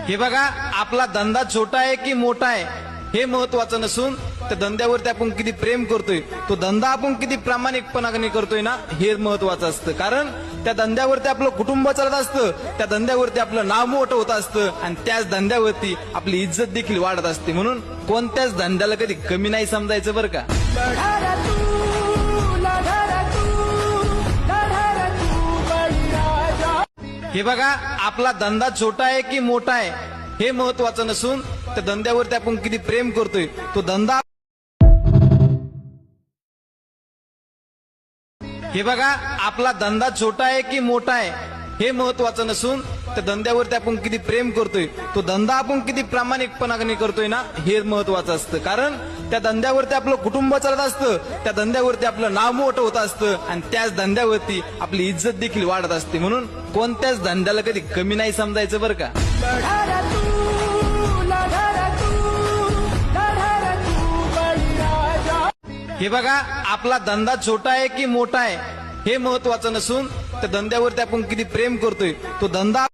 हे बघा, आपला धंदा छोटा आहे की मोठा आहे हे महत्वाचं नसून त्या धंद्यावरती आपण किती प्रेम करतोय, तो धंदा आपण किती प्रामाणिकपणाने करतोय ना, हे महत्वाचं असतं. कारण त्या धंद्यावरती आपलं कुटुंब चालत असतं, त्या धंद्यावरती आपलं नाव मोठं होत असतं आणि त्याच धंद्यावरती आपली इज्जत देखील वाढत असते. म्हणून कोणत्याच धंद्याला कधी कमी नाही समजायचं बरं का. हे बघा, आपला धंदा छोटा आहे की मोठा आहे हे महत्वाचं नसून त्या धंद्यावरती आपण किती प्रेम करतोय, तो धंदा. हे बघा, आपला धंदा छोटा आहे की मोठा आहे हे महत्वाचं नसून त्या धंद्यावरती आपण किती प्रेम करतोय, तो धंदा आपण किती प्रामाणिकपणाने करतोय ना, हे महत्वाचं असतं. कारण त्या धंद्यावरती आपलं कुटुंब चालत असतं, त्या धंद्यावरती आपलं नाव मोठं होत असतं आणि त्याच धंद्यावरती आपली इज्जत देखील वाढत असते. म्हणून कोणत्याच धंद्याला कधी कमी नाही समजायचं बरं का. हे बघा, आपला धंदा छोटा आहे की मोठा आहे हे महत्वाचं नसून त्या धंद्यावरती आपण किती प्रेम करतोय, तो धंदा.